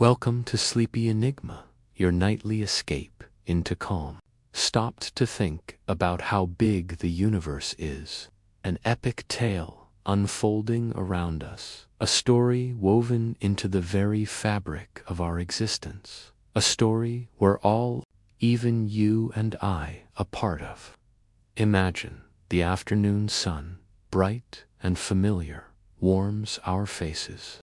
Welcome to Sleepy Enigma, your nightly escape into calm. Stopped to think about how big the universe is. An epic tale unfolding around us. A story woven into the very fabric of our existence. A story we're all, even you and I, a part of. Imagine the afternoon sun, bright and familiar, warms our faces.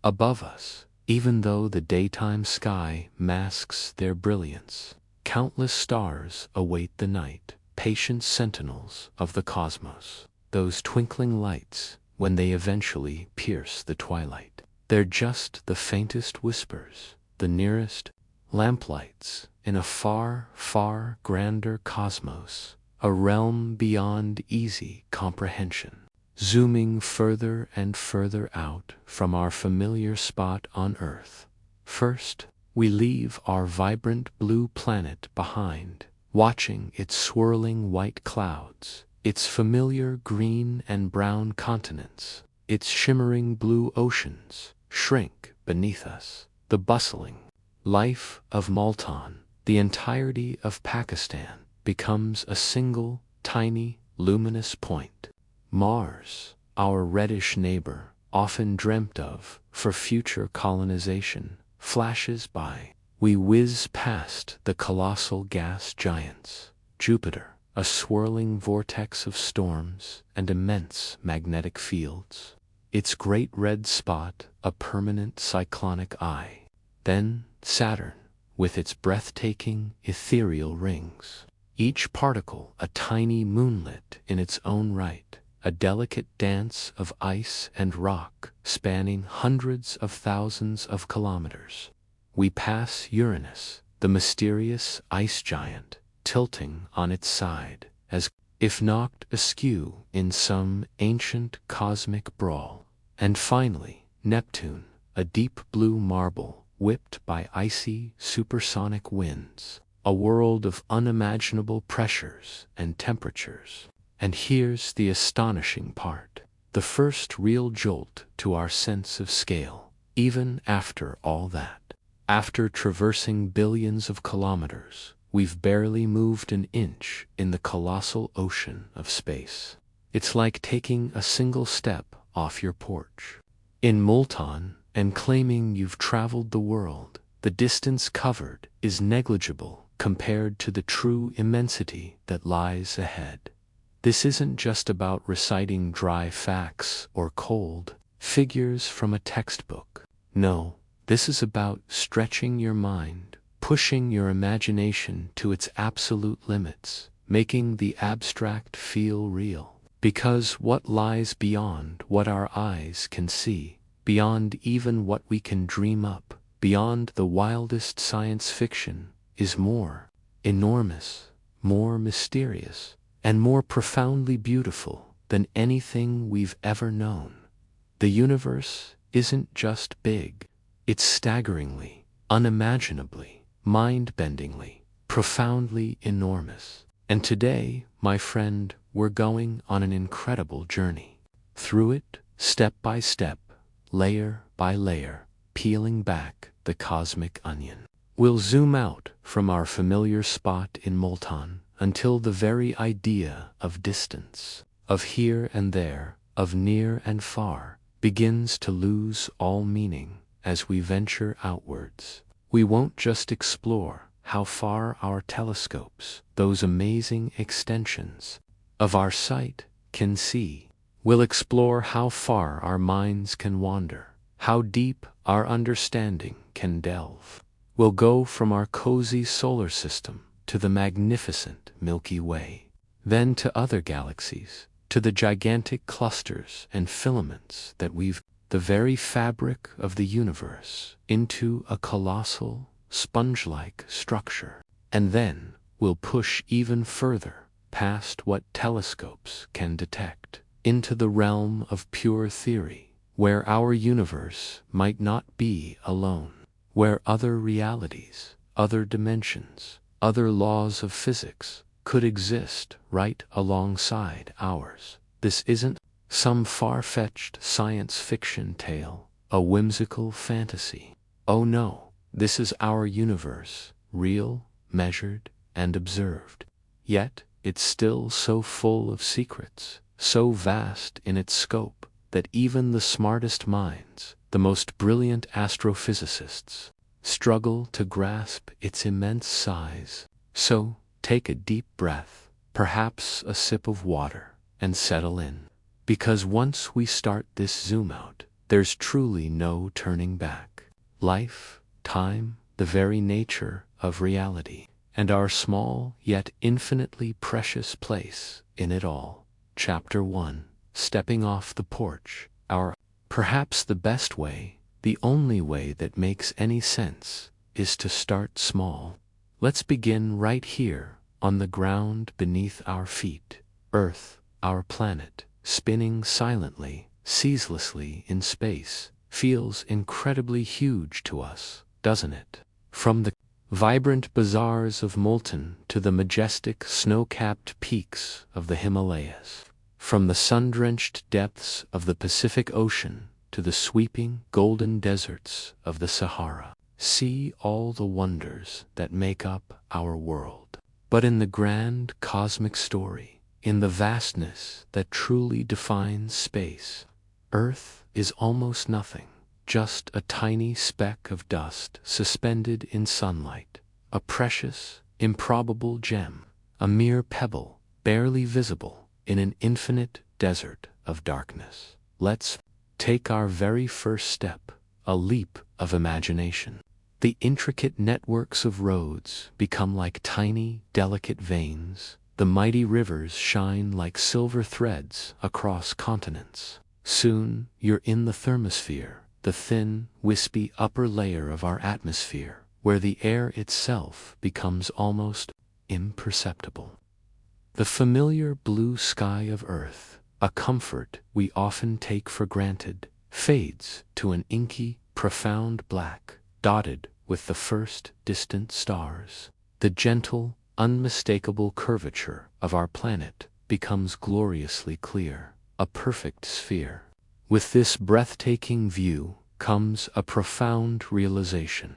Above us, even though the daytime sky masks their brilliance, countless stars await the night, patient sentinels of the cosmos. Those twinkling lights, when they eventually pierce the twilight, they're just the faintest whispers, the nearest lamplights in a far, far grander cosmos, a realm beyond easy comprehension. Zooming further and further out from our familiar spot on Earth. First, we leave our vibrant blue planet behind, watching its swirling white clouds, its familiar green and brown continents, its shimmering blue oceans shrink beneath us. The bustling life of Multan, the entirety of Pakistan, becomes a single, tiny, luminous point. Mars, our reddish neighbor, often dreamt of for future colonization, flashes by. We whiz past the colossal gas giants. Jupiter, a swirling vortex of storms and immense magnetic fields. Its great red spot, a permanent cyclonic eye. Then Saturn, with its breathtaking, ethereal rings. Each particle a tiny moonlet in its own right. A delicate dance of ice and rock spanning hundreds of thousands of kilometers. We pass Uranus, the mysterious ice giant, tilting on its side, as if knocked askew in some ancient cosmic brawl. And finally, Neptune, a deep blue marble whipped by icy supersonic winds, a world of unimaginable pressures and temperatures. And here's the astonishing part, the first real jolt to our sense of scale, even after all that. After traversing billions of kilometers, we've barely moved an inch in the colossal ocean of space. It's like taking a single step off your porch in Multan and claiming you've traveled the world. The distance covered is negligible compared to the true immensity that lies ahead. This isn't just about reciting dry facts or cold figures from a textbook. No, this is about stretching your mind, pushing your imagination to its absolute limits, making the abstract feel real. Because what lies beyond what our eyes can see, beyond even what we can dream up, beyond the wildest science fiction, is more enormous, more mysterious, and more profoundly beautiful than anything we've ever known. The universe isn't just big, it's staggeringly, unimaginably, mind-bendingly, profoundly enormous. And today, my friend, we're going on an incredible journey. Through it, step by step, layer by layer, peeling back the cosmic onion. We'll zoom out from our familiar spot in Multan until the very idea of distance, of here and there, of near and far, begins to lose all meaning as we venture outwards. We won't just explore how far our telescopes, those amazing extensions of our sight, can see. We'll explore how far our minds can wander, how deep our understanding can delve. We'll go from our cozy solar system to the magnificent Milky Way, then to other galaxies, to the gigantic clusters and filaments that weave the very fabric of the universe into a colossal, sponge-like structure. And then we'll push even further past what telescopes can detect, into the realm of pure theory, where our universe might not be alone, where other realities, other dimensions, other laws of physics could exist right alongside ours. This isn't some far-fetched science fiction tale, a whimsical fantasy. Oh no, this is our universe, real, measured, and observed. Yet, it's still so full of secrets, so vast in its scope, that even the smartest minds, the most brilliant astrophysicists, struggle to grasp its immense size. So, take a deep breath, perhaps a sip of water, and settle in. Because once we start this zoom out, there's truly no turning back. Life, time, the very nature of reality, and our small yet infinitely precious place in it all. Chapter 1. Stepping off the porch. Perhaps the best way, the only way that makes any sense, is to start small. Let's begin right here, on the ground beneath our feet. Earth, our planet, spinning silently, ceaselessly in space, feels incredibly huge to us, doesn't it? From the vibrant bazaars of Molten to the majestic snow-capped peaks of the Himalayas, from the sun-drenched depths of the Pacific Ocean to the sweeping golden deserts of the Sahara, see all the wonders that make up our world. But in the grand cosmic story, in the vastness that truly defines space, Earth is almost nothing, just a tiny speck of dust suspended in sunlight, a precious, improbable gem, a mere pebble, barely visible in an infinite desert of darkness. Let's take our very first step, a leap of imagination. The intricate networks of roads become like tiny, delicate veins. The mighty rivers shine like silver threads across continents. Soon, you're in the thermosphere, the thin, wispy upper layer of our atmosphere, where the air itself becomes almost imperceptible. The familiar blue sky of Earth, a comfort we often take for granted, fades to an inky, profound black, dotted with the first distant stars. The gentle, unmistakable curvature of our planet becomes gloriously clear, a perfect sphere. With this breathtaking view comes a profound realization.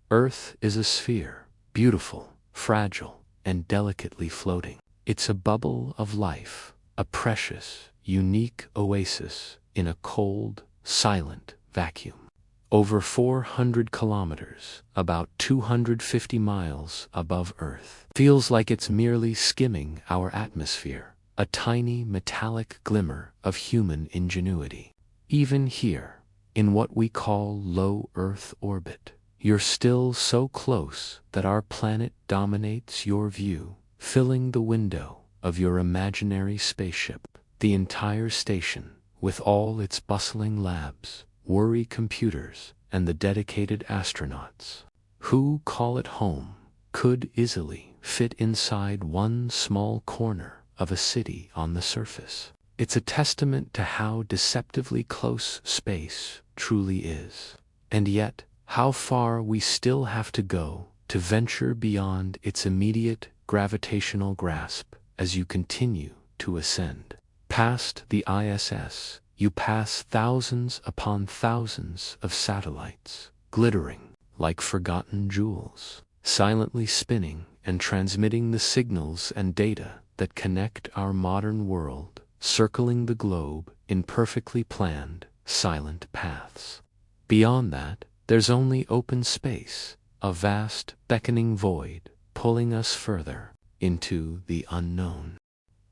Earth is a sphere, beautiful, fragile, and delicately floating. It's a bubble of life, a precious, unique oasis in a cold, silent vacuum. Over 400 kilometers, about 250 miles above Earth, feels like it's merely skimming our atmosphere, a tiny metallic glimmer of human ingenuity. Even here, in what we call low Earth orbit, you're still so close that our planet dominates your view, filling the window of your imaginary spaceship. The entire station, with all its bustling labs, worry computers, and the dedicated astronauts who call it home, could easily fit inside one small corner of a city on the surface. It's a testament to how deceptively close space truly is, and yet how far we still have to go to venture beyond its immediate gravitational grasp. As you continue to ascend past the ISS, you pass thousands upon thousands of satellites, glittering like forgotten jewels, silently spinning and transmitting the signals and data that connect our modern world, circling the globe in perfectly planned, silent paths. Beyond that, there's only open space, a vast, beckoning void, pulling us further into the unknown.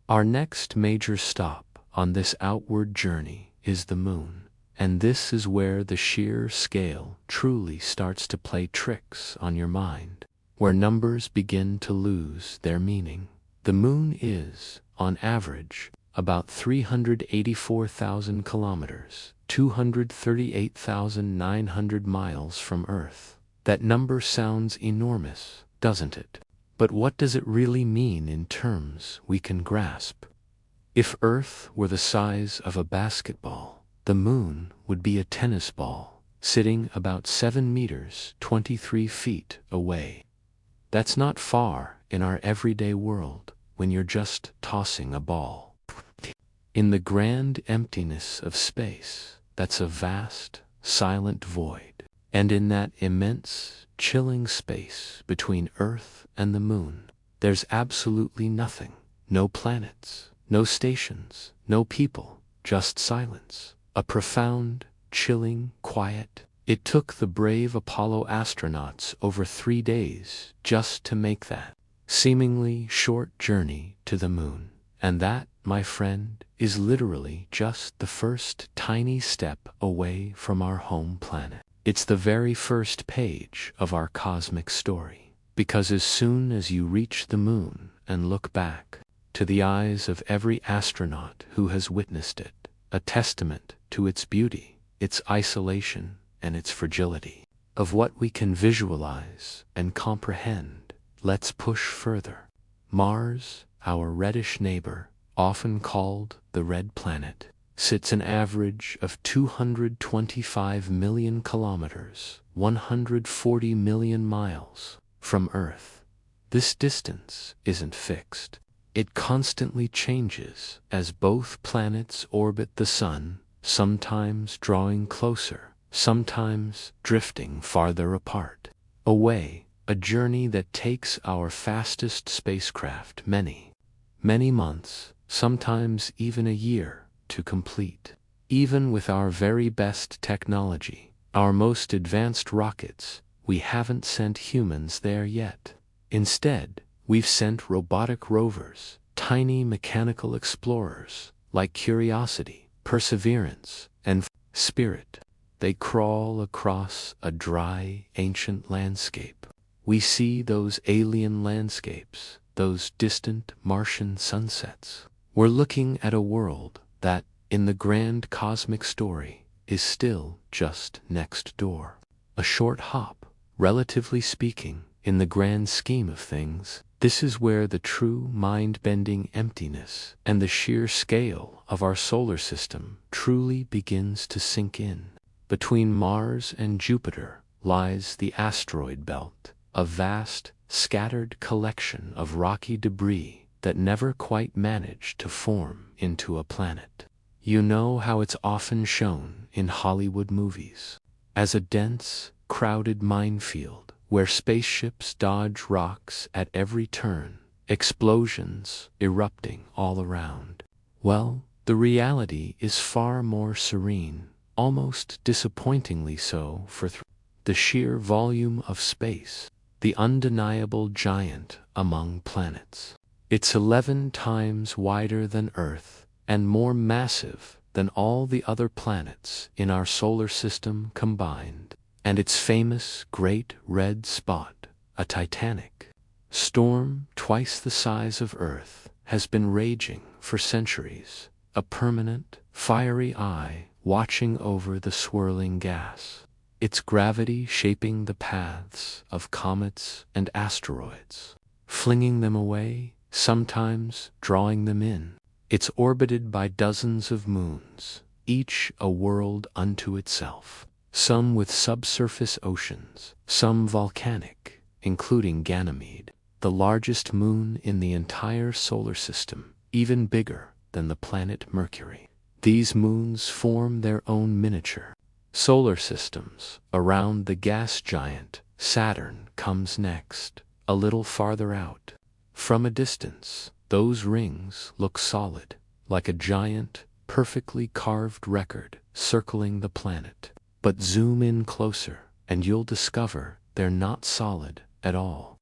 Our next major stop on this outward journey is the Moon, and this is where the sheer scale truly starts to play tricks on your mind, where numbers begin to lose their meaning. The Moon is, on average, about 384,000 kilometers, 238,900 miles from Earth. That number sounds enormous, doesn't it? But what does it really mean in terms we can grasp? If Earth were the size of a basketball, the Moon would be a tennis ball, sitting about 7 meters, 23 feet away. That's not far in our everyday world when you're just tossing a ball. In the grand emptiness of space, that's a vast, silent void. And in that immense, chilling space between Earth and the Moon, there's absolutely nothing. No planets, no stations, no people, just silence. A profound, chilling quiet. It took the brave Apollo astronauts over 3 days just to make that seemingly short journey to the Moon. And that, my friend, is literally just the first tiny step away from our home planet. It's the very first page of our cosmic story. Because as soon as you reach the Moon and look back, to the eyes of every astronaut who has witnessed it, a testament to its beauty, its isolation, and its fragility. Of what we can visualize and comprehend, let's push further. Mars, our reddish neighbor, often called the Red Planet, sits an average of 225 million kilometers, 140 million miles, from Earth. This distance isn't fixed. It constantly changes as both planets orbit the Sun, sometimes drawing closer, sometimes drifting farther apart. Away, a journey that takes our fastest spacecraft many months, sometimes even a year, to complete. Even with our very best technology, our most advanced rockets, we haven't sent humans there yet. Instead, we've sent robotic rovers, tiny mechanical explorers, like Curiosity, Perseverance, and Spirit. They crawl across a dry, ancient landscape. We see those alien landscapes, those distant Martian sunsets. We're looking at a world that, in the grand cosmic story, is still just next door. A short hop, relatively speaking, in the grand scheme of things. This is where the true mind-bending emptiness and the sheer scale of our solar system truly begins to sink in. Between Mars and Jupiter lies the asteroid belt, a vast, scattered collection of rocky debris that never quite managed to form into a planet. You know how it's often shown in Hollywood movies as a dense, crowded minefield where spaceships dodge rocks at every turn, explosions erupting all around. Well, the reality is far more serene, almost disappointingly so for the sheer volume of space, the undeniable giant among planets. It's 11 times wider than Earth and more massive than all the other planets in our solar system combined. And its famous Great Red Spot, a titanic storm twice the size of Earth, has been raging for centuries, a permanent, fiery eye watching over the swirling gas. Its gravity shaping the paths of comets and asteroids, flinging them away, sometimes drawing them in. It's orbited by dozens of moons, each a world unto itself. Some with subsurface oceans, some volcanic, including Ganymede, the largest moon in the entire solar system, even bigger than the planet Mercury. These moons form their own miniature solar systems around the gas giant. Saturn comes next, a little farther out. From a distance, those rings look solid, like a giant, perfectly carved record circling the planet. But zoom in closer, and you'll discover they're not solid at all.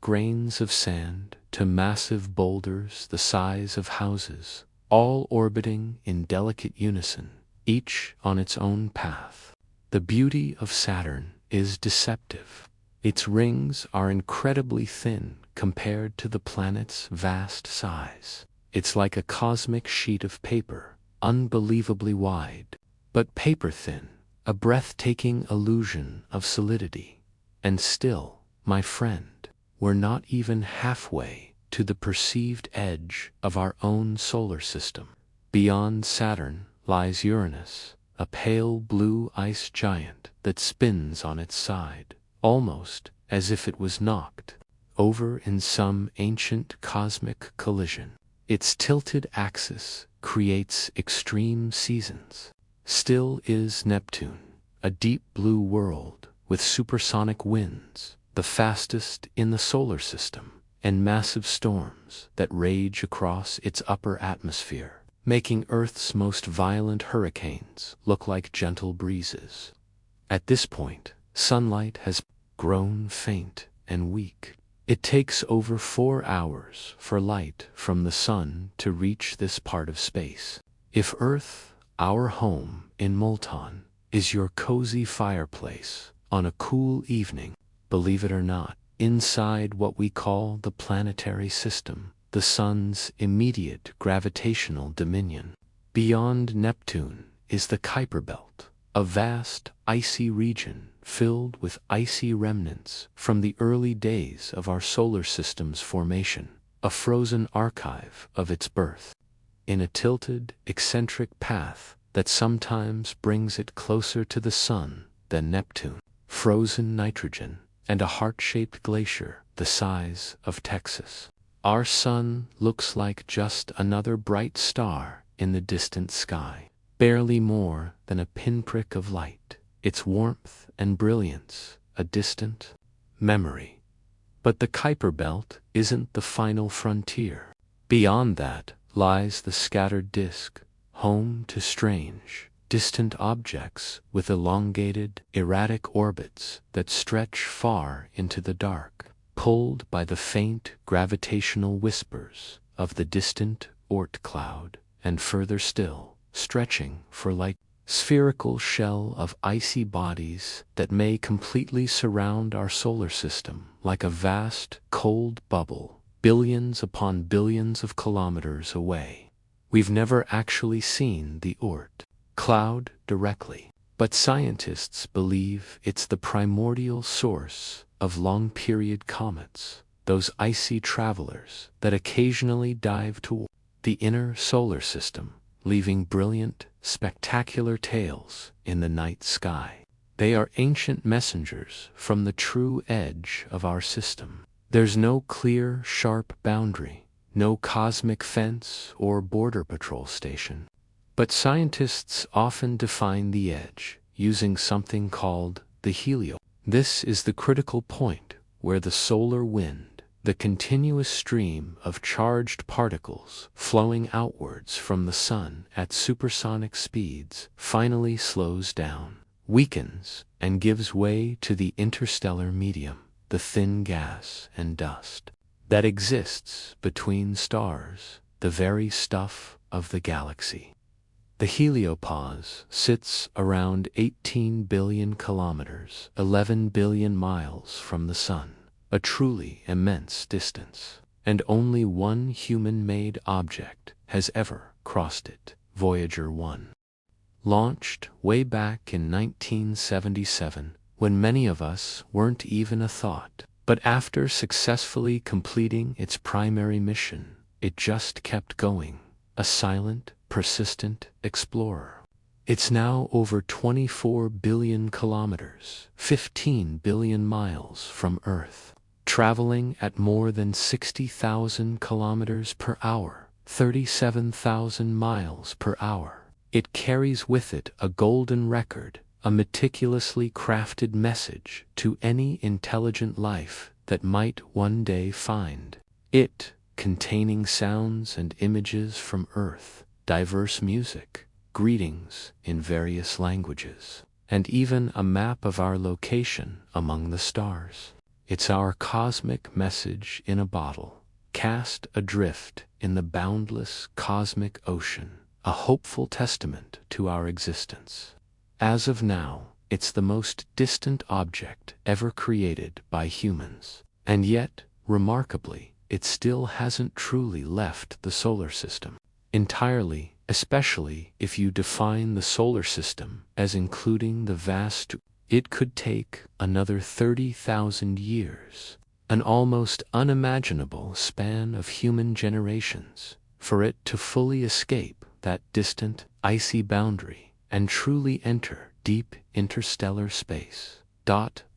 Grains of sand to massive boulders the size of houses, all orbiting in delicate unison, each on its own path. The beauty of Saturn is deceptive. Its rings are incredibly thin compared to the planet's vast size. It's like a cosmic sheet of paper, unbelievably wide, but paper thin. A breathtaking illusion of solidity. And still, my friend, we're not even halfway to the perceived edge of our own solar system. Beyond Saturn lies Uranus, a pale blue ice giant that spins on its side, almost as if it was knocked over in some ancient cosmic collision. Its tilted axis creates extreme seasons. Still is Neptune, a deep blue world with supersonic winds, the fastest in the solar system, and massive storms that rage across its upper atmosphere, making Earth's most violent hurricanes look like gentle breezes. At this point, sunlight has grown faint and weak. It takes over 4 hours for light from the sun to reach this part of space. If Earth, our home in Multan, is your cozy fireplace on a cool evening, believe it or not, inside what we call the planetary system, the sun's immediate gravitational dominion, beyond Neptune is the Kuiper Belt, a vast icy region filled with icy remnants from the early days of our solar system's formation, a frozen archive of its birth. In a tilted, eccentric path that sometimes brings it closer to the sun than Neptune, frozen nitrogen, and a heart-shaped glacier the size of Texas, our sun looks like just another bright star in the distant sky, barely more than a pinprick of light, its warmth and brilliance a distant memory. But the Kuiper Belt isn't the final frontier. Beyond that lies the scattered disk, home to strange, distant objects with elongated, erratic orbits that stretch far into the dark, pulled by the faint gravitational whispers of the distant Oort cloud, and further still, stretching for light, spherical shell of icy bodies that may completely surround our solar system like a vast, cold bubble, billions upon billions of kilometers away. We've never actually seen the Oort cloud directly, but scientists believe it's the primordial source of long-period comets, those icy travelers that occasionally dive toward the inner solar system, leaving brilliant, spectacular tails in the night sky. They are ancient messengers from the true edge of our system. There's no clear, sharp boundary, no cosmic fence or border patrol station. But scientists often define the edge using something called the helio. This is the critical point where the solar wind, the continuous stream of charged particles flowing outwards from the sun at supersonic speeds, finally slows down, weakens, and gives way to the interstellar medium, the thin gas and dust that exists between stars, the very stuff of the galaxy. The heliopause sits around 18 billion kilometers, 11 billion miles from the sun, a truly immense distance, and only one human-made object has ever crossed it, Voyager 1. Launched way back in 1977, when many of us weren't even a thought. But after successfully completing its primary mission, it just kept going, a silent, persistent explorer. It's now over 24 billion kilometers, 15 billion miles from Earth, traveling at more than 60,000 kilometers per hour, 37,000 miles per hour. It carries with it a golden record, a meticulously crafted message to any intelligent life that might one day find it, containing sounds and images from Earth, diverse music, greetings in various languages, and even a map of our location among the stars. It's our cosmic message in a bottle, cast adrift in the boundless cosmic ocean, a hopeful testament to our existence. As of now, it's the most distant object ever created by humans. And yet, remarkably, it still hasn't truly left the solar system entirely, especially if you define the solar system as including the vast. It could take another 30,000 years, an almost unimaginable span of human generations, for it to fully escape that distant, icy boundary and truly enter deep interstellar space.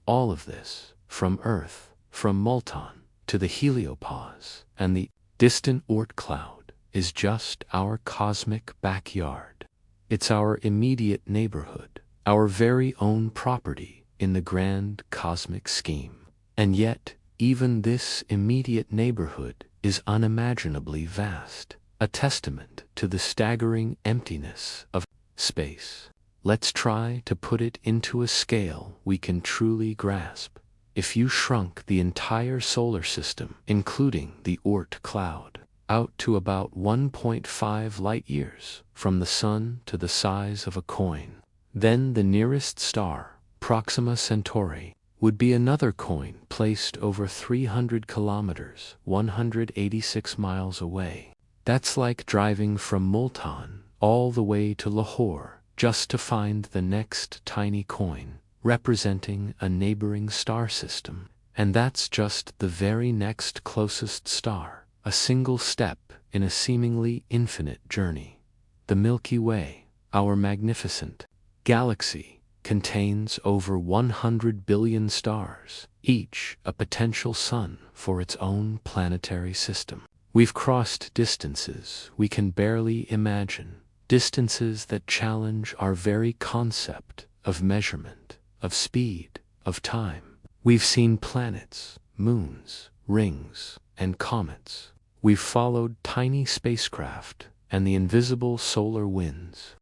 All of this, from Earth, from Multan, to the heliopause, and the distant Oort cloud, is just our cosmic backyard. It's our immediate neighborhood, our very own property, in the grand cosmic scheme. And yet, even this immediate neighborhood is unimaginably vast, a testament to the staggering emptiness of space. Let's try to put it into a scale we can truly grasp. If you shrunk the entire solar system, including the Oort cloud, out to about 1.5 light-years from the Sun to the size of a coin, then the nearest star, Proxima Centauri, would be another coin placed over 300 kilometers, 186 miles away. That's like driving from Multan all the way to Lahore just to find the next tiny coin representing a neighboring star system. And that's just the very next closest star, a single step in a seemingly infinite journey. The Milky Way, our magnificent galaxy, contains over 100 billion stars, each a potential sun for its own planetary system. We've crossed distances we can barely imagine, distances that challenge our very concept of measurement, of speed, of time. We've seen planets, moons, rings, and comets. We've followed tiny spacecraft and the invisible solar winds.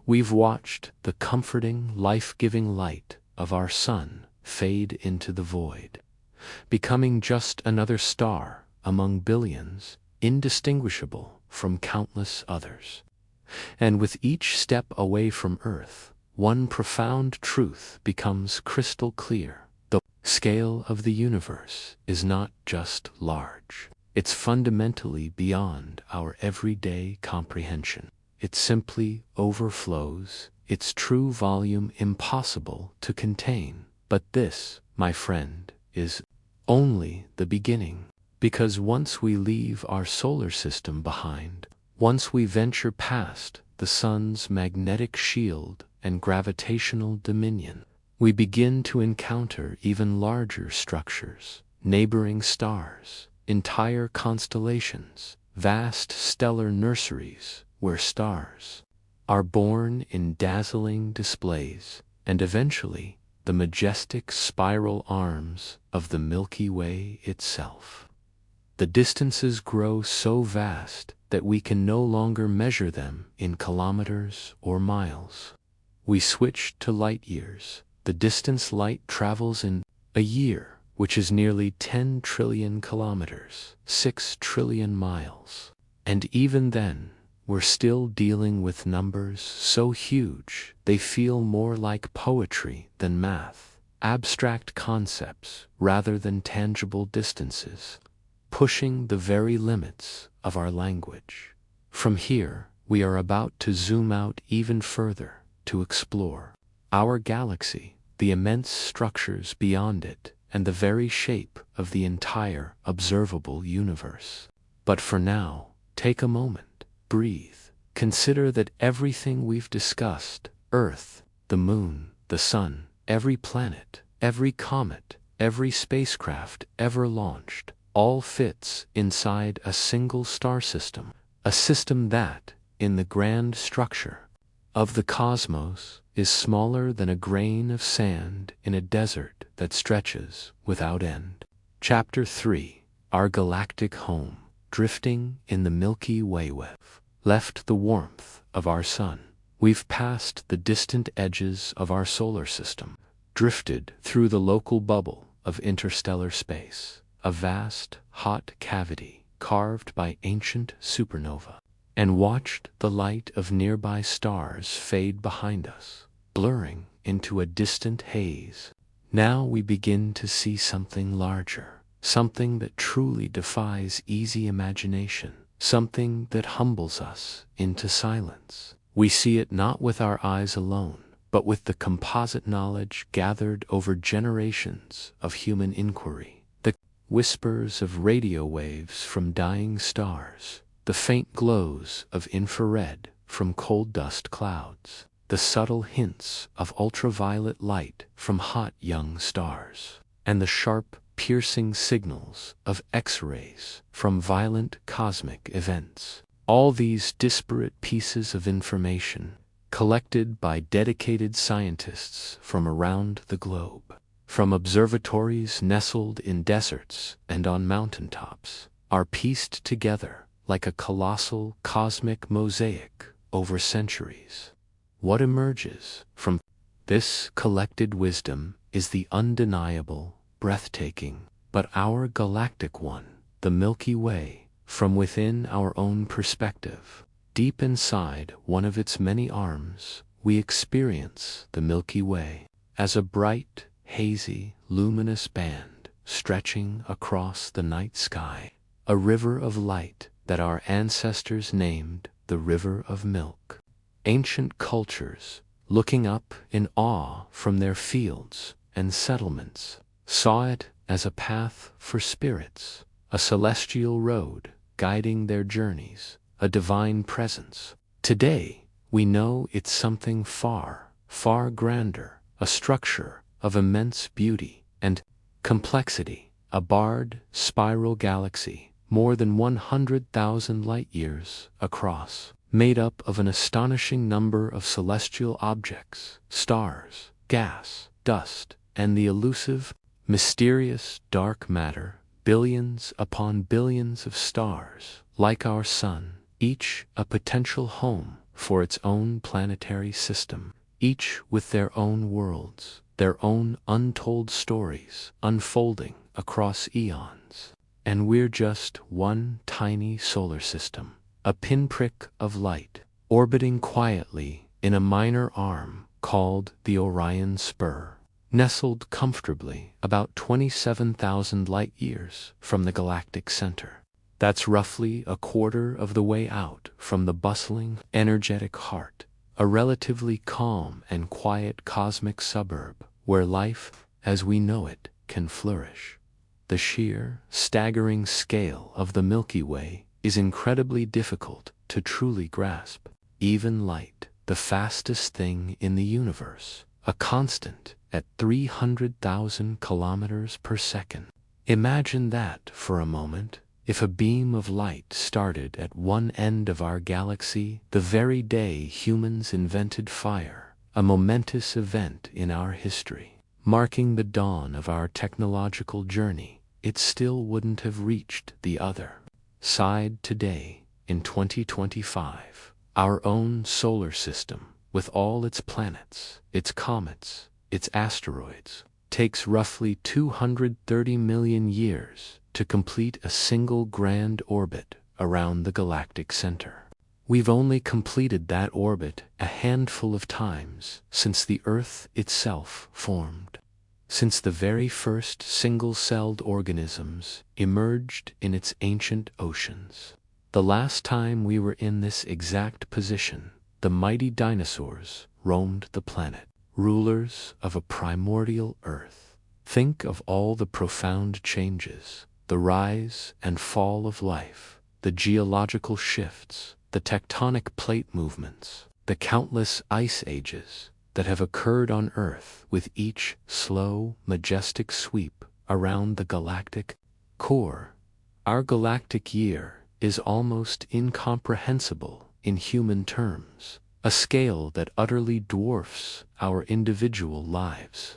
We've watched the comforting, life-giving light of our sun fade into the void, becoming just another star among billions, indistinguishable from countless others. And with each step away from Earth, one profound truth becomes crystal clear. The scale of the universe is not just large. It's fundamentally beyond our everyday comprehension. It simply overflows, its true volume impossible to contain. But this, my friend, is only the beginning. Because once we leave our solar system behind, once we venture past the sun's magnetic shield and gravitational dominion, we begin to encounter even larger structures, neighboring stars, entire constellations, vast stellar nurseries where stars are born in dazzling displays, and eventually the majestic spiral arms of the Milky Way itself. The distances grow so vast that we can no longer measure them in kilometers or miles. We switch to light years, the distance light travels in a year, which is nearly 10 trillion kilometers, 6 trillion miles. And even then, we're still dealing with numbers so huge they feel more like poetry than math, abstract concepts rather than tangible distances, pushing the very limits of our language. From here, we are about to zoom out even further to explore our galaxy, the immense structures beyond it, and the very shape of the entire observable universe. But for now, take a moment, breathe, consider that everything we've discussed, Earth, the Moon, the Sun, every planet, every comet, every spacecraft ever launched, all fits inside a single star system, a system that, in the grand structure of the cosmos, is smaller than a grain of sand in a desert that stretches without end. Chapter 3: Our Galactic Home. Drifting in the Milky Way, we've left the warmth of our sun. We've passed the distant edges of our solar system, drifted through the local bubble of interstellar space, a vast, hot cavity carved by ancient supernova, and watched the light of nearby stars fade behind us, blurring into a distant haze. Now we begin to see something larger, something that truly defies easy imagination, something that humbles us into silence. We see it not with our eyes alone, but with the composite knowledge gathered over generations of human inquiry. The whispers of radio waves from dying stars, the faint glows of infrared from cold dust clouds, the subtle hints of ultraviolet light from hot young stars, and the sharp, piercing signals of X-rays from violent cosmic events. All these disparate pieces of information collected by dedicated scientists from around the globe. From observatories nestled in deserts and on mountaintops, are pieced together like a colossal cosmic mosaic over centuries. What emerges from this collected wisdom is the undeniable, breathtaking, but our galactic one, the Milky Way, from within our own perspective. Deep inside one of its many arms, we experience the Milky Way as a bright, hazy, luminous band stretching across the night sky, a river of light that our ancestors named the River of Milk. Ancient cultures, looking up in awe from their fields and settlements, saw it as a path for spirits, a celestial road guiding their journeys, a divine presence. Today, we know it's something far, far grander, a structure of immense beauty and complexity, a barred, spiral galaxy, more than 100,000 light-years across, made up of an astonishing number of celestial objects, stars, gas, dust, and the elusive, mysterious dark matter, billions upon billions of stars, like our Sun, each a potential home for its own planetary system, each with their own worlds, their own untold stories unfolding across eons. And we're just one tiny solar system, a pinprick of light, orbiting quietly in a minor arm called the Orion Spur, nestled comfortably about 27,000 light-years from the galactic center. That's roughly a quarter of the way out from the bustling, energetic heart, a relatively calm and quiet cosmic suburb where life, as we know it, can flourish. The sheer, staggering scale of the Milky Way is incredibly difficult to truly grasp. Even light, the fastest thing in the universe, a constant at 300,000 kilometers per second. Imagine that for a moment. If a beam of light started at one end of our galaxy the very day humans invented fire, a momentous event in our history, marking the dawn of our technological journey, it still wouldn't have reached the other side today, in 2025. Our own solar system, with all its planets, its comets, its asteroids, takes roughly 230 million years to complete a single grand orbit around the galactic center. We've only completed that orbit a handful of times since the Earth itself formed, since the very first single-celled organisms emerged in its ancient oceans. The last time we were in this exact position, the mighty dinosaurs roamed the planet, rulers of a primordial Earth. Think of all the profound changes, the rise and fall of life, the geological shifts, the tectonic plate movements, the countless ice ages that have occurred on Earth with each slow, majestic sweep around the galactic core. Our galactic year is almost incomprehensible in human terms, a scale that utterly dwarfs our individual lives.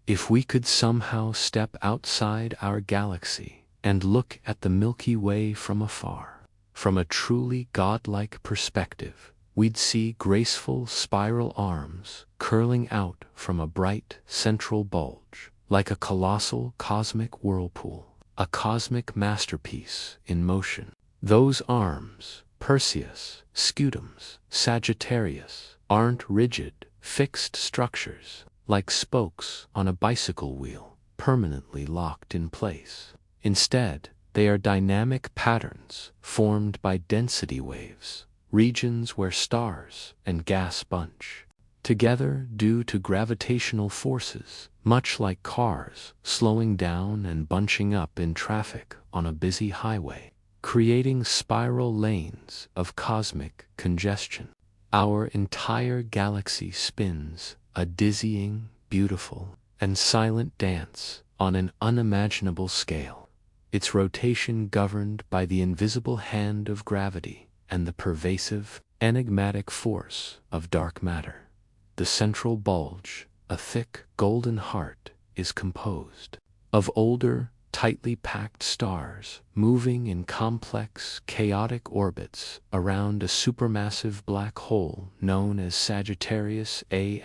If we could somehow step outside our galaxy and look at the Milky Way from afar, from a truly godlike perspective, we'd see graceful spiral arms curling out from a bright central bulge, like a colossal cosmic whirlpool, a cosmic masterpiece in motion. Those arms, Perseus, Scutums, Sagittarius, aren't rigid, fixed structures, like spokes on a bicycle wheel, permanently locked in place. Instead, they are dynamic patterns formed by density waves, regions where stars and gas bunch together due to gravitational forces, much like cars slowing down and bunching up in traffic on a busy highway, creating spiral lanes of cosmic congestion. Our entire galaxy spins a dizzying, beautiful, and silent dance on an unimaginable scale, its rotation governed by the invisible hand of gravity and the pervasive, enigmatic force of dark matter. The central bulge, a thick golden heart, is composed of older, tightly packed stars moving in complex, chaotic orbits around a supermassive black hole known as Sagittarius A*.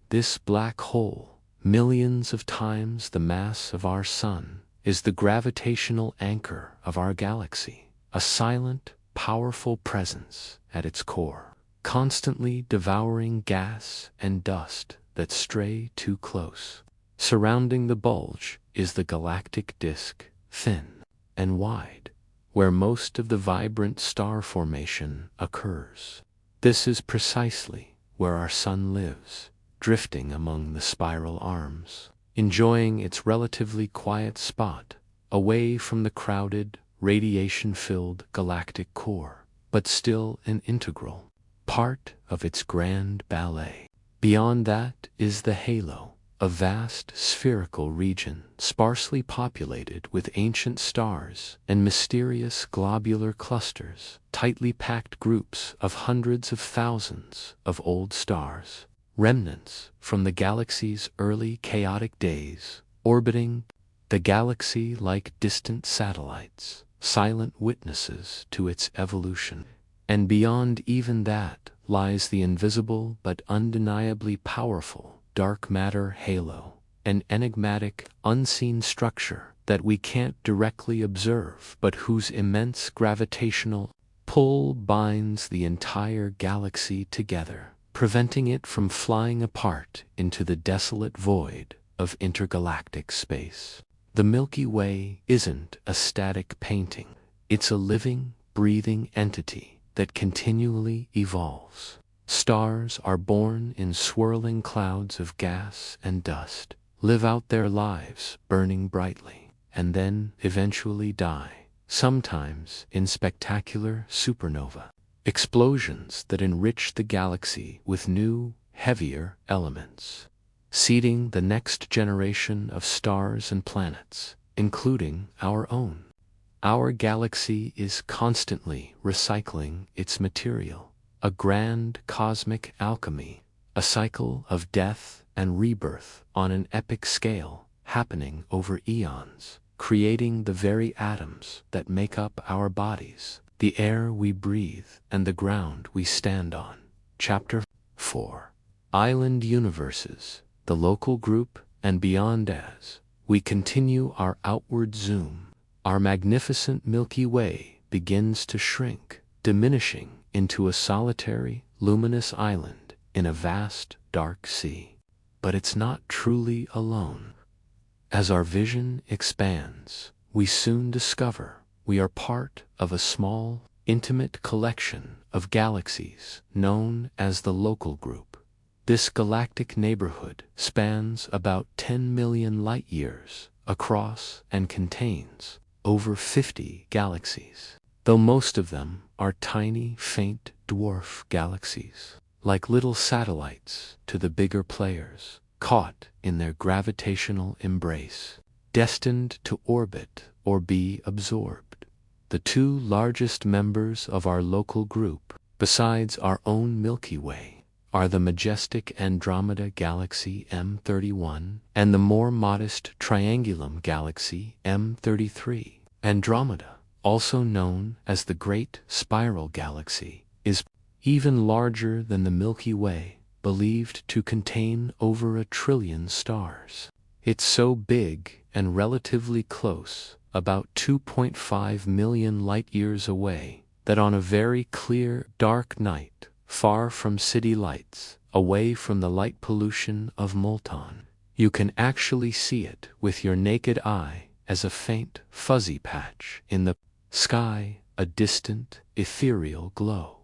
This black hole, millions of times the mass of our Sun, is the gravitational anchor of our galaxy, a silent, powerful presence at its core, constantly devouring gas and dust that stray too close. Surrounding the bulge is the galactic disk, thin and wide, where most of the vibrant star formation occurs. This is precisely where our Sun lives, drifting among the spiral arms, enjoying its relatively quiet spot away from the crowded, radiation-filled galactic core, but still an integral part of its grand ballet. Beyond that is the halo, a vast spherical region sparsely populated with ancient stars and mysterious globular clusters, tightly packed groups of hundreds of thousands of old stars, remnants from the galaxy's early chaotic days, orbiting the galaxy like distant satellites, silent witnesses to its evolution. And beyond even that lies the invisible but undeniably powerful dark matter halo, an enigmatic, unseen structure that we can't directly observe but whose immense gravitational pull binds the entire galaxy together, preventing it from flying apart into the desolate void of intergalactic space. The Milky Way isn't a static painting. It's a living, breathing entity that continually evolves. Stars are born in swirling clouds of gas and dust, live out their lives burning brightly, and then eventually die, sometimes in spectacular supernova explosions that enrich the galaxy with new, heavier elements, seeding the next generation of stars and planets, including our own. Our galaxy is constantly recycling its material, a grand cosmic alchemy, a cycle of death and rebirth on an epic scale happening over eons, creating the very atoms that make up our bodies, the air we breathe, and the ground we stand on. Chapter 4. Island Universes, the Local Group, and Beyond. As we continue our outward zoom, our magnificent Milky Way begins to shrink, diminishing into a solitary, luminous island in a vast, dark sea. But it's not truly alone. As our vision expands, we soon discover we are part of a small, intimate collection of galaxies known as the Local Group. This galactic neighborhood spans about 10 million light-years across and contains over 50 galaxies, though most of them are tiny, faint dwarf galaxies, like little satellites to the bigger players, caught in their gravitational embrace, destined to orbit or be absorbed. The two largest members of our local group, besides our own Milky Way, are the majestic Andromeda Galaxy M31 and the more modest Triangulum Galaxy M33. Andromeda, also known as the Great Spiral Galaxy, is even larger than the Milky Way, believed to contain over 1 trillion stars. It's so big and relatively close, about 2.5 million light-years away, that on a very clear, dark night, far from city lights, away from the light pollution of Multan, you can actually see it with your naked eye as a faint, fuzzy patch in the sky, a distant, ethereal glow.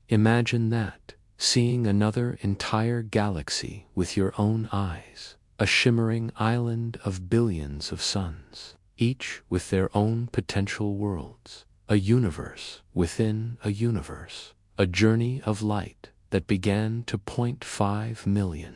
Imagine that, seeing another entire galaxy with your own eyes, a shimmering island of billions of suns, each with their own potential worlds, a universe within a universe, a journey of light that began to 0.5 million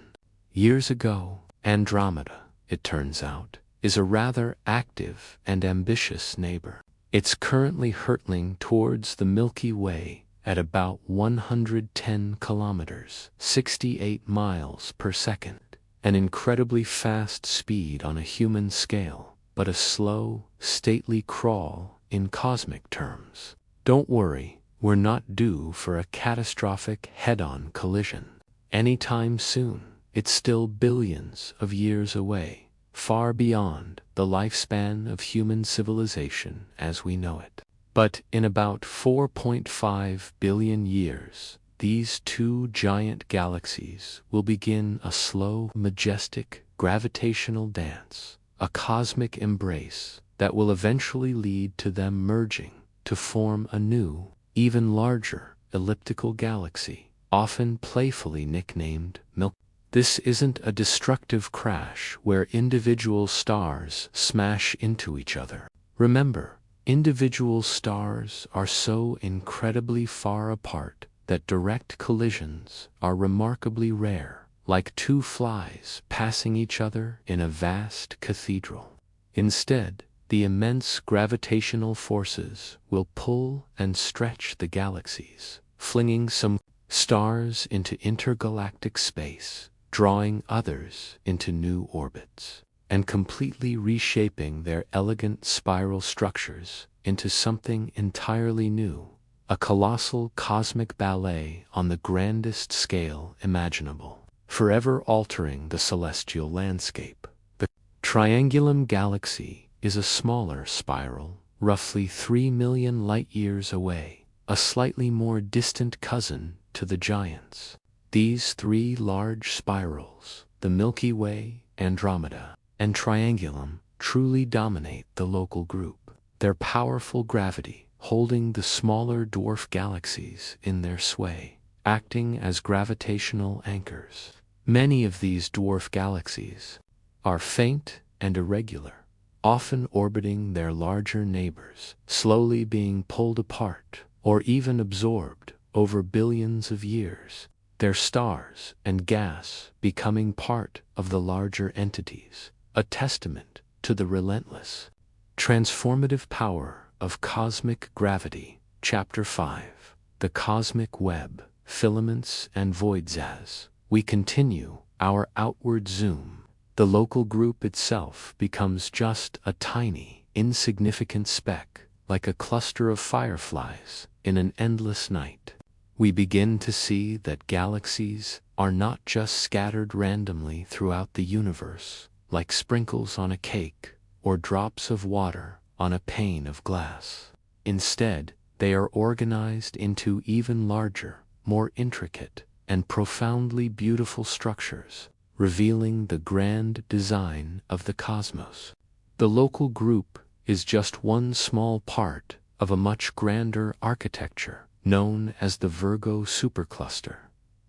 years ago. Andromeda, it turns out, is a rather active and ambitious neighbor. It's currently hurtling towards the Milky Way at about 110 kilometers, 68 miles per second, an incredibly fast speed on a human scale, but a slow, stately crawl in cosmic terms. Don't worry, we're not due for a catastrophic head-on collision anytime soon. It's still billions of years away, far beyond the lifespan of human civilization as we know it. But in about 4.5 billion years, these two giant galaxies will begin a slow, majestic, gravitational dance, a cosmic embrace that will eventually lead to them merging to form a new, even larger, elliptical galaxy, often playfully nicknamed Milky Way. This isn't a destructive crash where individual stars smash into each other. Remember, individual stars are so incredibly far apart that direct collisions are remarkably rare, like two flies passing each other in a vast cathedral. Instead, the immense gravitational forces will pull and stretch the galaxies, flinging some stars into intergalactic space, drawing others into new orbits, and completely reshaping their elegant spiral structures into something entirely new, a colossal cosmic ballet on the grandest scale imaginable, forever altering the celestial landscape. The Triangulum Galaxy is a smaller spiral, roughly 3 million light-years away, a slightly more distant cousin to the giants. These three large spirals, the Milky Way, Andromeda, and Triangulum, truly dominate the local group, their powerful gravity holding the smaller dwarf galaxies in their sway, acting as gravitational anchors. Many of these dwarf galaxies are faint and irregular, often orbiting their larger neighbors, slowly being pulled apart or even absorbed over billions of years, their stars and gas becoming part of the larger entities, a testament to the relentless, transformative power of cosmic gravity. Chapter 5: The Cosmic Web, Filaments and Voids. As we continue our outward zoom, the local group itself becomes just a tiny, insignificant speck, like a cluster of fireflies in an endless night. We begin to see that galaxies are not just scattered randomly throughout the universe, like sprinkles on a cake or drops of water on a pane of glass. Instead, they are organized into even larger, more intricate, and profoundly beautiful structures, revealing the grand design of the cosmos. The local group is just one small part of a much grander architecture known as the Virgo supercluster.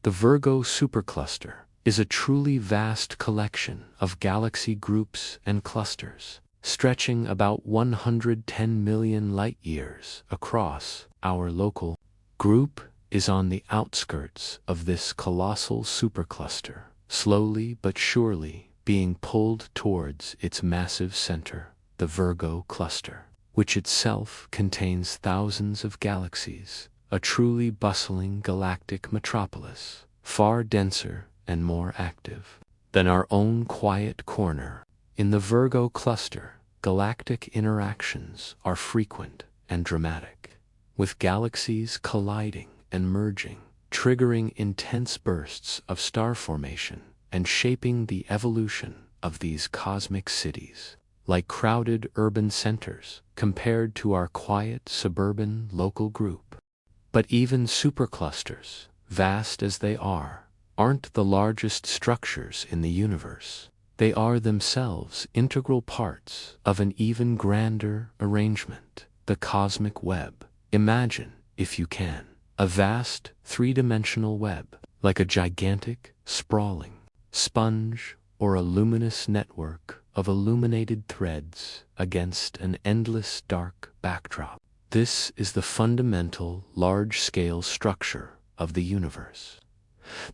The Virgo supercluster is a truly vast collection of galaxy groups and clusters, stretching about 110 million light-years across. Our local group is on the outskirts of this colossal supercluster, slowly but surely being pulled towards its massive center, the Virgo cluster, which itself contains thousands of galaxies, a truly bustling galactic metropolis, far denser and more active than our own quiet corner. In the Virgo cluster, galactic interactions are frequent and dramatic, with galaxies colliding and merging, triggering intense bursts of star formation and shaping the evolution of these cosmic cities, like crowded urban centers compared to our quiet suburban local group. But even superclusters, vast as they are, aren't the largest structures in the universe. They are themselves integral parts of an even grander arrangement, the cosmic web. Imagine, if you can, a vast, three-dimensional web, like a gigantic, sprawling sponge or a luminous network of illuminated threads against an endless dark backdrop. This is the fundamental, large-scale structure of the universe,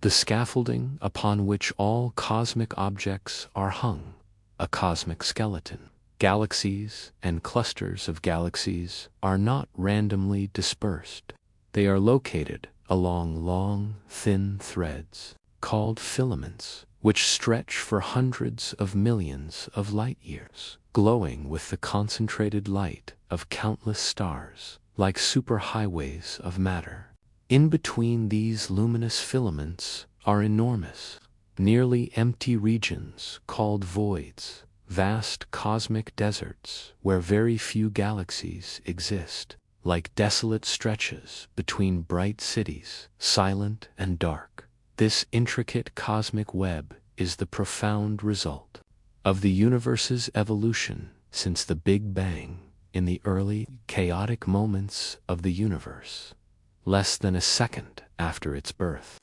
the scaffolding upon which all cosmic objects are hung, a cosmic skeleton. Galaxies and clusters of galaxies are not randomly dispersed. They are located along long, thin threads, called filaments, which stretch for hundreds of millions of light years, glowing with the concentrated light of countless stars, like superhighways of matter. In between these luminous filaments are enormous, nearly empty regions called voids, vast cosmic deserts where very few galaxies exist, like desolate stretches between bright cities, silent and dark. This intricate cosmic web is the profound result of the universe's evolution since the Big Bang in the early, chaotic moments of the universe, less than a second after its birth.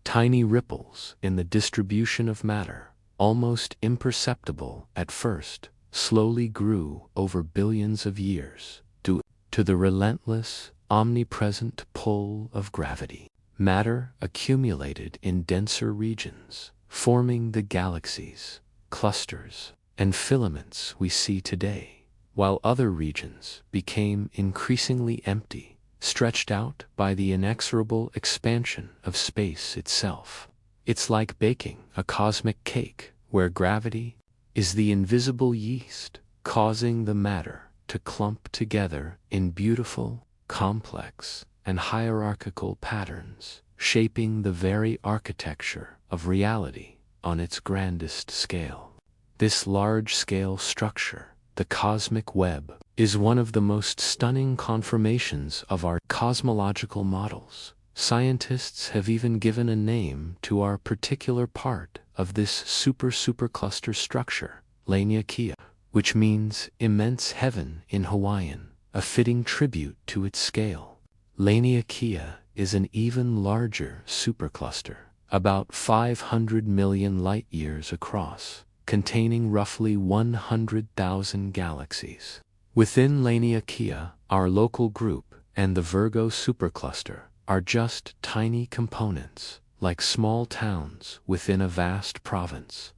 Tiny ripples in the distribution of matter, almost imperceptible at first, slowly grew over billions of years due to the relentless, omnipresent pull of gravity. Matter accumulated in denser regions, forming the galaxies, clusters, and filaments we see today, while other regions became increasingly empty, stretched out by the inexorable expansion of space itself. It's like baking a cosmic cake where gravity is the invisible yeast, causing the matter to clump together in beautiful, complex, and hierarchical patterns, shaping the very architecture of reality on its grandest scale. This large-scale structure, the cosmic web, is one of the most stunning confirmations of our cosmological models. Scientists have even given a name to our particular part of this supercluster structure, Laniakea, which means immense heaven in Hawaiian, a fitting tribute to its scale. Laniakea is an even larger supercluster, about 500 million light-years across, containing roughly 100,000 galaxies. Within Laniakea, our local group and the Virgo supercluster are just tiny components, like small towns within a vast province,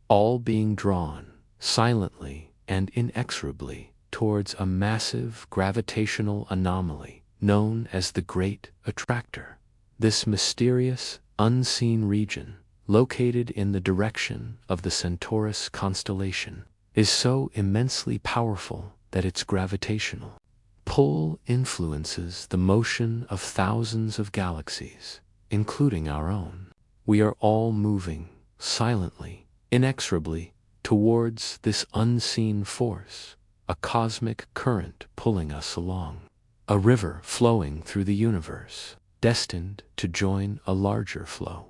all being drawn, silently and inexorably, towards a massive gravitational anomaly known as the Great Attractor. This mysterious, unseen region, located in the direction of the Centaurus constellation, is so immensely powerful that its gravitational pull influences the motion of thousands of galaxies, including our own. We are all moving, silently, inexorably, towards this unseen force, a cosmic current pulling us along, a river flowing through the universe, destined to join a larger flow.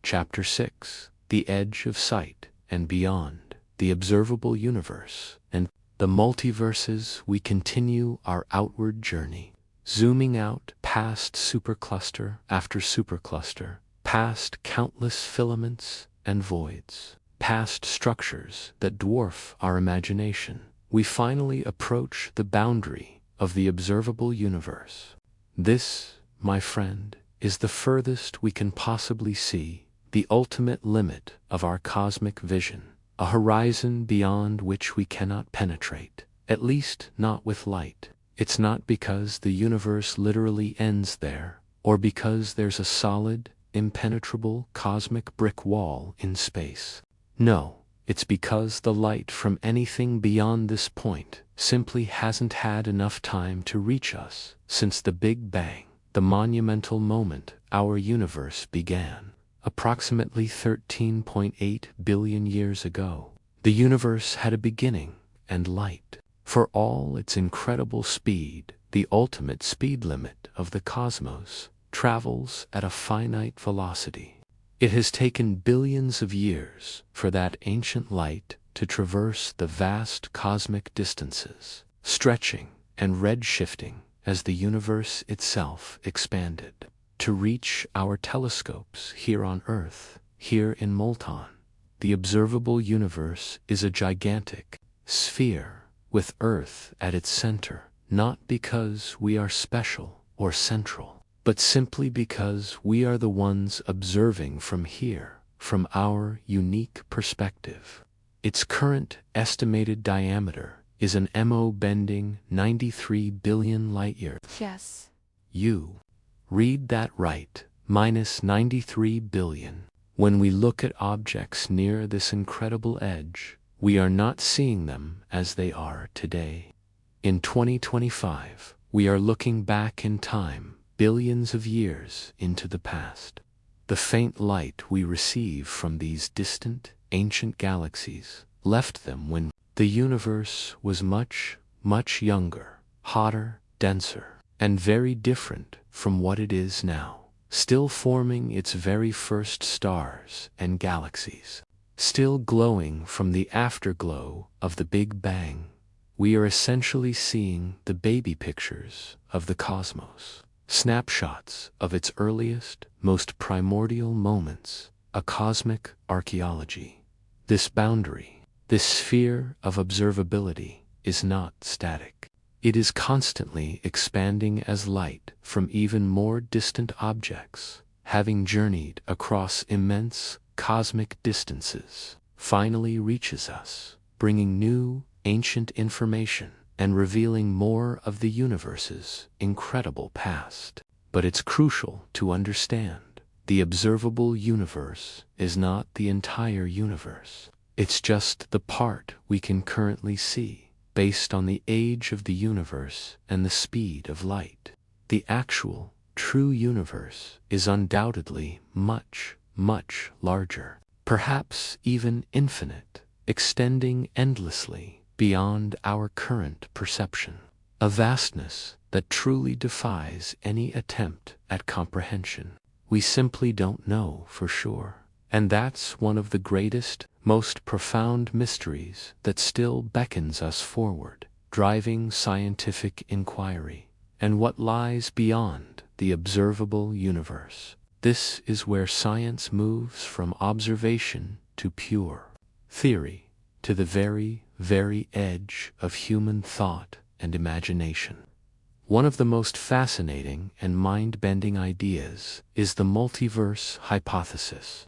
Chapter 6: The Edge of Sight and Beyond, the Observable Universe, and the Multiverses. We continue our outward journey, zooming out past supercluster after supercluster, past countless filaments and voids, past structures that dwarf our imagination. We finally approach the boundary of the observable universe. This, my friend, is the furthest we can possibly see, the ultimate limit of our cosmic vision, a horizon beyond which we cannot penetrate, at least not with light. It's not because the universe literally ends there, or because there's a solid, impenetrable cosmic brick wall in space. No, it's because the light from anything beyond this point simply hasn't had enough time to reach us since the Big Bang, the monumental moment our universe began. Approximately 13.8 billion years ago, the universe had a beginning, and light, for all its incredible speed, the ultimate speed limit of the cosmos, travels at a finite velocity. It has taken billions of years for that ancient light to traverse the vast cosmic distances, stretching and redshifting as the universe itself expanded. To reach our telescopes here on Earth, here in Molton, the observable universe is a gigantic sphere with Earth at its center, not because we are special or central, but simply because we are the ones observing from here, from our unique perspective. Its current estimated diameter is an MO bending 93 billion light-years. Yes. You Read that right, minus 93 billion. When we look at objects near this incredible edge, we are not seeing them as they are today. In 2025, we are looking back in time, billions of years into the past. The faint light we receive from these distant, ancient galaxies left them when the universe was much, much younger, hotter, denser, and very different from what it is now, still forming its very first stars and galaxies, still glowing from the afterglow of the Big Bang. We are essentially seeing the baby pictures of the cosmos, snapshots of its earliest, most primordial moments, a cosmic archaeology. This boundary, this sphere of observability, is not static. It is constantly expanding as light from even more distant objects, having journeyed across immense cosmic distances, finally reaches us, bringing new, ancient information and revealing more of the universe's incredible past. But it's crucial to understand, the observable universe is not the entire universe. It's just the part we can currently see, based on the age of the universe and the speed of light. The actual, true universe is undoubtedly much, much larger, perhaps even infinite, extending endlessly beyond our current perception. A vastness that truly defies any attempt at comprehension. We simply don't know for sure. And that's one of the greatest, most profound mysteries that still beckons us forward, driving scientific inquiry. And what lies beyond the observable universe? This is where science moves from observation to pure theory, to the very, very edge of human thought and imagination. One of the most fascinating and mind-bending ideas is the multiverse hypothesis.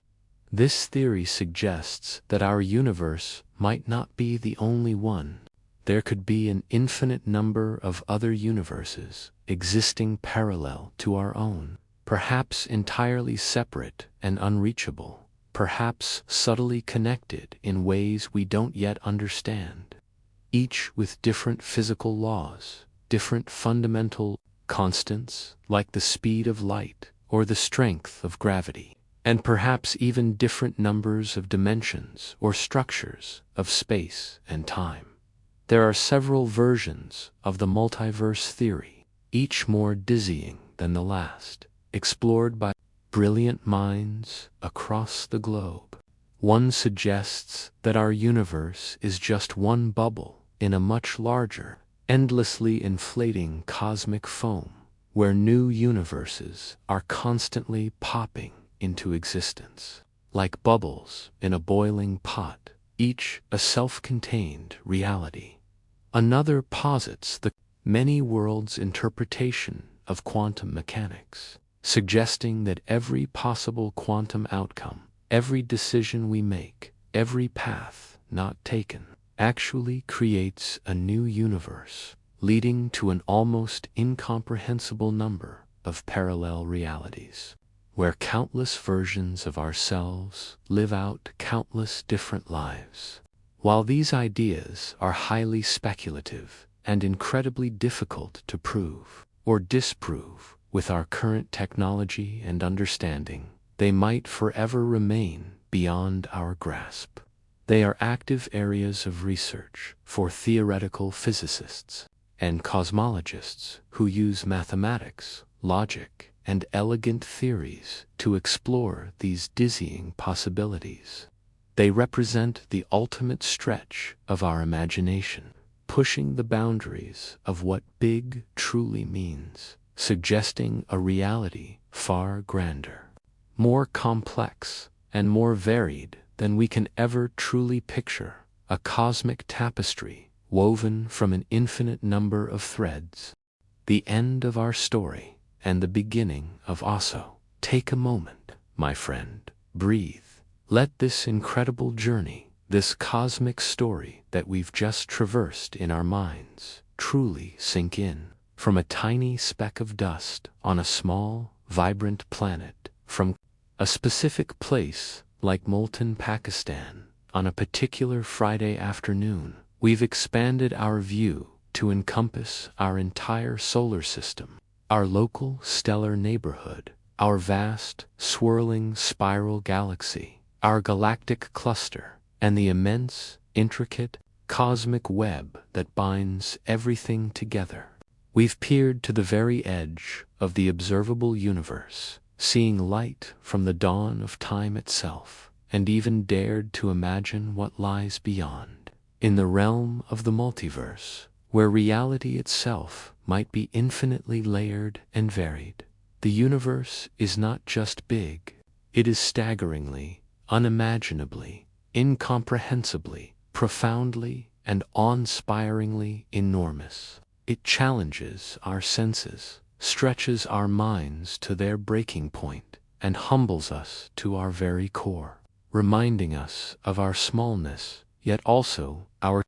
This theory suggests that our universe might not be the only one. There could be an infinite number of other universes existing parallel to our own, perhaps entirely separate and unreachable, perhaps subtly connected in ways we don't yet understand, each with different physical laws, different fundamental constants like the speed of light or the strength of gravity, and perhaps even different numbers of dimensions or structures of space and time. There are several versions of the multiverse theory, each more dizzying than the last, explored by brilliant minds across the globe. One suggests that our universe is just one bubble in a much larger, endlessly inflating cosmic foam, where new universes are constantly popping into existence, like bubbles in a boiling pot, each a self-contained reality. Another posits the many worlds interpretation of quantum mechanics, suggesting that every possible quantum outcome, every decision we make, every path not taken, actually creates a new universe, leading to an almost incomprehensible number of parallel realities, where countless versions of ourselves live out countless different lives. While these ideas are highly speculative and incredibly difficult to prove or disprove with our current technology and understanding, they might forever remain beyond our grasp. They are active areas of research for theoretical physicists and cosmologists who use mathematics, logic, and elegant theories to explore these dizzying possibilities. They represent the ultimate stretch of our imagination, pushing the boundaries of what big truly means, suggesting a reality far grander, more complex, and more varied than we can ever truly picture, a cosmic tapestry woven from an infinite number of threads. The end of our story and the beginning of also. Take a moment, my friend, breathe. Let this incredible journey, this cosmic story that we've just traversed in our minds, truly sink in. From a tiny speck of dust on a small, vibrant planet from a specific place like Multan, Pakistan, on a particular Friday afternoon. We've expanded our view to encompass our entire solar system, our local stellar neighborhood, our vast, swirling spiral galaxy, our galactic cluster, and the immense, intricate, cosmic web that binds everything together. We've peered to the very edge of the observable universe, seeing light from the dawn of time itself, and even dared to imagine what lies beyond, in the realm of the multiverse, where reality itself might be infinitely layered and varied. The universe is not just big, it is staggeringly, unimaginably, incomprehensibly, profoundly, and awe-inspiringly enormous. It challenges our senses, stretches our minds to their breaking point, and humbles us to our very core, reminding us of our smallness, yet also our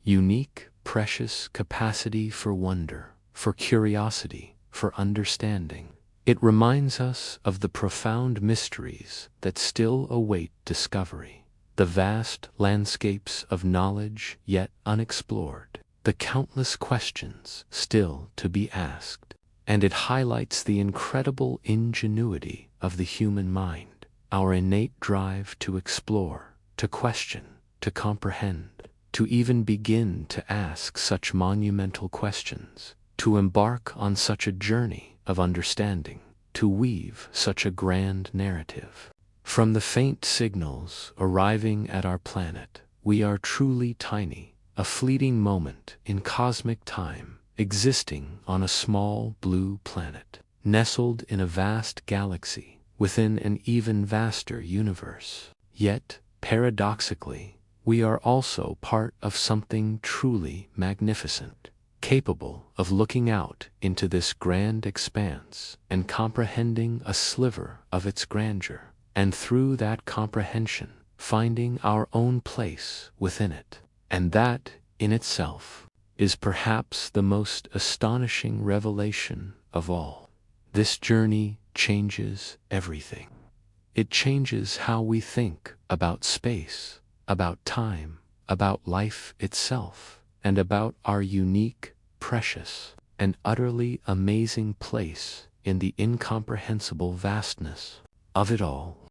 unique, precious capacity for wonder, for curiosity, for understanding. It reminds us of the profound mysteries that still await discovery, the vast landscapes of knowledge yet unexplored, the countless questions still to be asked. And it highlights the incredible ingenuity of the human mind, our innate drive to explore, to question, to comprehend, to even begin to ask such monumental questions, to embark on such a journey of understanding, to weave such a grand narrative. From the faint signals arriving at our planet, we are truly tiny, a fleeting moment in cosmic time, existing on a small blue planet, nestled in a vast galaxy, within an even vaster universe. Yet, paradoxically, we are also part of something truly magnificent, capable of looking out into this grand expanse and comprehending a sliver of its grandeur, and through that comprehension, finding our own place within it. And that, in itself, is perhaps the most astonishing revelation of all. This journey changes everything. It changes how we think about space, about time, about life itself, and about our unique, precious, and utterly amazing place in the incomprehensible vastness of it all.